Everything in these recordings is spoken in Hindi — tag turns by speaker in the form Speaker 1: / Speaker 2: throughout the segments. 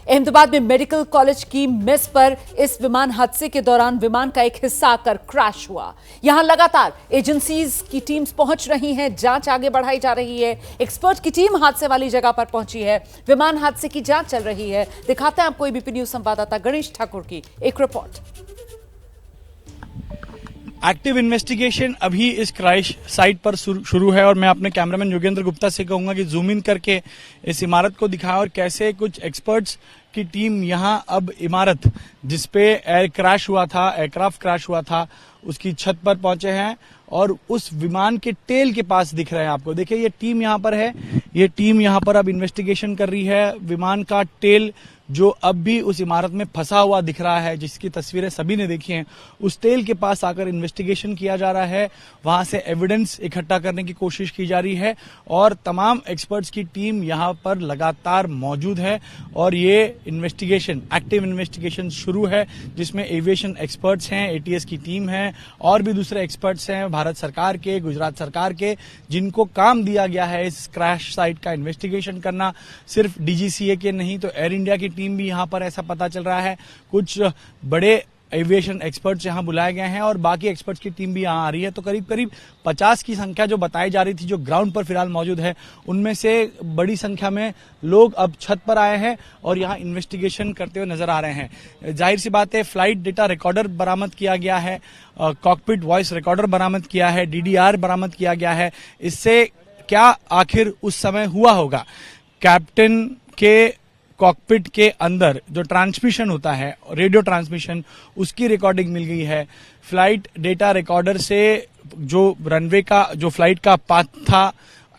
Speaker 1: अहमदाबाद में मेडिकल कॉलेज की मेस पर इस विमान हादसे के दौरान विमान का एक हिस्सा आकर क्रैश हुआ। यहां लगातार एजेंसीज की टीम्स पहुंच रही हैं, जांच आगे बढ़ाई जा रही है। एक्सपर्ट की टीम हादसे वाली जगह पर पहुंची है, विमान हादसे की जांच चल रही है। दिखाते हैं आपको एबीपी न्यूज संवाददाता गणेश ठाकुर की एक रिपोर्ट।
Speaker 2: एक्टिव इन्वेस्टिगेशन अभी इस क्रैश साइट पर शुरू है और मैं अपने कैमरामैन योगेंद्र गुप्ता से कहूंगा कि जूम इन करके इस इमारत को दिखाएं और कैसे कुछ एक्सपर्ट्स की टीम यहां अब इमारत जिसपे एयरक्राफ्ट क्रैश हुआ था उसकी छत पर पहुंचे हैं और उस विमान के टेल के पास दिख रहे हैं आपको। देखिए ये टीम यहां पर है, ये टीम यहां पर अब इन्वेस्टिगेशन कर रही है। विमान का टेल जो अब भी उस इमारत में फंसा हुआ दिख रहा है, जिसकी तस्वीरें सभी ने देखी हैं, उस टेल के पास आकर इन्वेस्टिगेशन किया जा रहा है। वहां से एविडेंस इकट्ठा करने की कोशिश की जा रही है और तमाम एक्सपर्ट्स की टीम यहां पर लगातार मौजूद है और ये इन्वेस्टिगेशन एक्टिव इन्वेस्टिगेशन शुरू है, जिसमें एविएशन एक्सपर्ट्स हैं, एटीएस की टीम है और भी दूसरे एक्सपर्ट्स हैं भारत सरकार के, गुजरात सरकार के, जिनको काम दिया गया है इस क्रैश साइट का इन्वेस्टिगेशन करना। सिर्फ डीजीसीए के नहीं तो एयर इंडिया की टीम भी यहां पर, ऐसा पता चल रहा है। कुछ बड़े एविएशन एक्सपर्ट्स यहां बुलाए गए हैं और बाकी एक्सपर्ट्स की टीम भी यहां आ रही है। तो करीब करीब 50 की संख्या जो बताई जा रही थी, जो ग्राउंड पर फिलहाल मौजूद है, उनमें से बड़ी संख्या में लोग अब छत पर आए हैं और यहां इन्वेस्टिगेशन करते हुए नजर आ रहे हैं। जाहिर सी बात है, फ्लाइट डेटा रिकॉर्डर बरामद किया गया है, कॉकपिट वॉइस रिकॉर्डर बरामद किया है, डीडीआर बरामद किया गया है। इससे क्या आखिर उस समय हुआ होगा? कैप्टन के कॉकपिट के अंदर जो ट्रांसमिशन होता है, रेडियो ट्रांसमिशन, उसकी रिकॉर्डिंग मिल गई है। फ्लाइट डेटा रिकॉर्डर से जो रनवे का, जो फ्लाइट का पाथ था,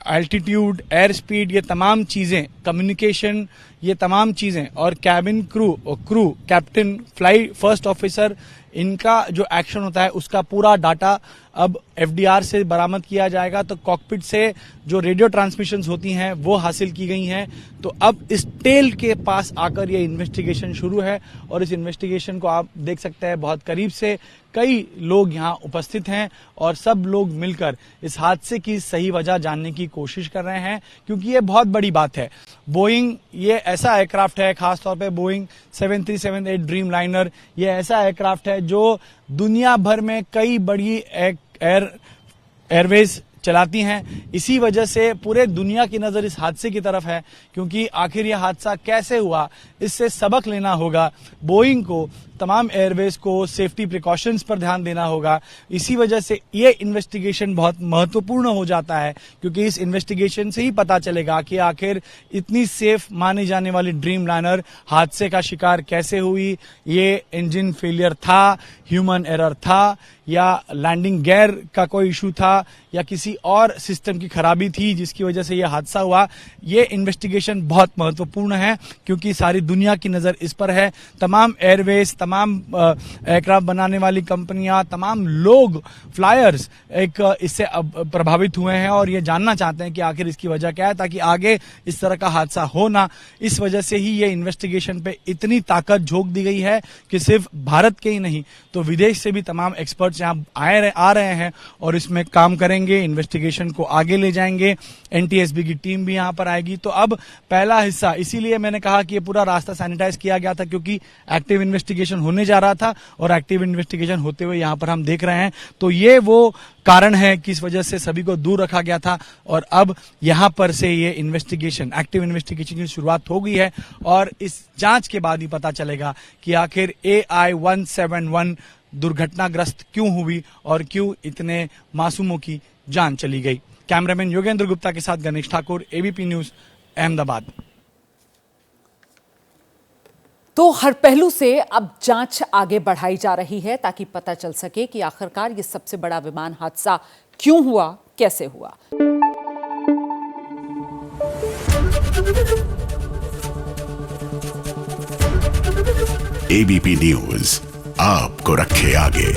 Speaker 2: एल्टीट्यूड, एयर स्पीड, ये तमाम चीजें, कम्युनिकेशन, ये तमाम चीजें और cabin crew, captain, flight first officer, इनका जो एक्शन होता है उसका पूरा डाटा अब एफडीआर से बरामद किया जाएगा। तो कॉकपिट से जो रेडियो ट्रांसमिशंस होती हैं वो हासिल की गई हैं। तो अब इस टेल के पास आकर ये इन्वेस्टिगेशन शुरू है और इस इन्वेस्टिगेशन को आप देख सकते हैं बहुत करीब से। कई लोग यहाँ उपस्थित हैं और सब लोग मिलकर इस हादसे की सही वजह जानने की कोशिश कर रहे हैं, क्योंकि ये बहुत बड़ी बात है। बोइंग ये ऐसा एयरक्राफ्ट है, खासतौर पे बोइंग 737-8 ड्रीम लाइनर, ये ऐसा एयरक्राफ्ट है जो दुनिया भर में कई बड़ी एयरवेज चलाती हैं। इसी वजह से पूरे दुनिया की नजर इस हादसे की तरफ है, क्योंकि आखिर यह हादसा कैसे हुआ, इससे सबक लेना होगा। बोइंग को, तमाम एयरवेज को सेफ्टी प्रिकॉशंस पर ध्यान देना होगा। इसी वजह से ये इन्वेस्टिगेशन बहुत महत्वपूर्ण हो जाता है, क्योंकि इस इन्वेस्टिगेशन से ही पता चलेगा कि आखिर इतनी सेफ मानी जाने वाली ड्रीम लाइनर हादसे का शिकार कैसे हुई। ये इंजन फेलियर था, ह्यूमन एरर था, या लैंडिंग गियर का कोई इशू था, या किसी और सिस्टम की खराबी थी जिसकी वजह से यह हादसा हुआ। ये इन्वेस्टिगेशन बहुत महत्वपूर्ण है, क्योंकि सारी दुनिया की नजर इस पर है। तमाम एयरवेज, तमाम एयरक्राफ्ट बनाने वाली कंपनियां, तमाम लोग, फ्लायर्स इससे प्रभावित हुए हैं और ये जानना चाहते हैं कि आखिर इसकी वजह क्या है, ताकि आगे इस तरह का हादसा हो ना। इस वजह से ही ये इन्वेस्टिगेशन पे इतनी ताकत झोंक दी गई है कि सिर्फ भारत के ही नहीं तो विदेश से भी तमाम एक्सपर्ट्स यहाँ आ रहे हैं और इसमें काम करेंगे, इन्वेस्टिगेशन को आगे ले जाएंगे। एनटीएसबी की टीम भी यहाँ पर आएगी। तो अब पहला हिस्सा, इसीलिए मैंने कहा कि ये पूरा रास्ता सैनिटाइज किया गया था, क्योंकि एक्टिव इन्वेस्टिगेशन होने जा रहा था और एक्टिव इन्वेस्टिगेशन होते हुए यहाँ पर हम देख रहे हैं। तो ये वो कारण है कि इस वजह से सभी को दूर रखा गया था और अब यहाँ पर से ये इन्वेस्टिगेशन, एक्टिव इन्वेस्टिगेशन की शुरुआत हो गई है और इस जांच के बाद ही पता चलेगा कि आखिर AI-171 दुर्घटनाग्रस्त क्यों हुई और क्यों इतने मासूमों की जान चली गई। कैमरामैन योगेंद्र गुप्ता के साथ गणेश ठाकुर, एबीपी न्यूज, अहमदाबाद।
Speaker 1: तो हर पहलू से अब जांच आगे बढ़ाई जा रही है ताकि पता चल सके कि आखिरकार ये सबसे बड़ा विमान हादसा क्यों हुआ, कैसे हुआ।
Speaker 3: एबीपी न्यूज आपको रखे आगे।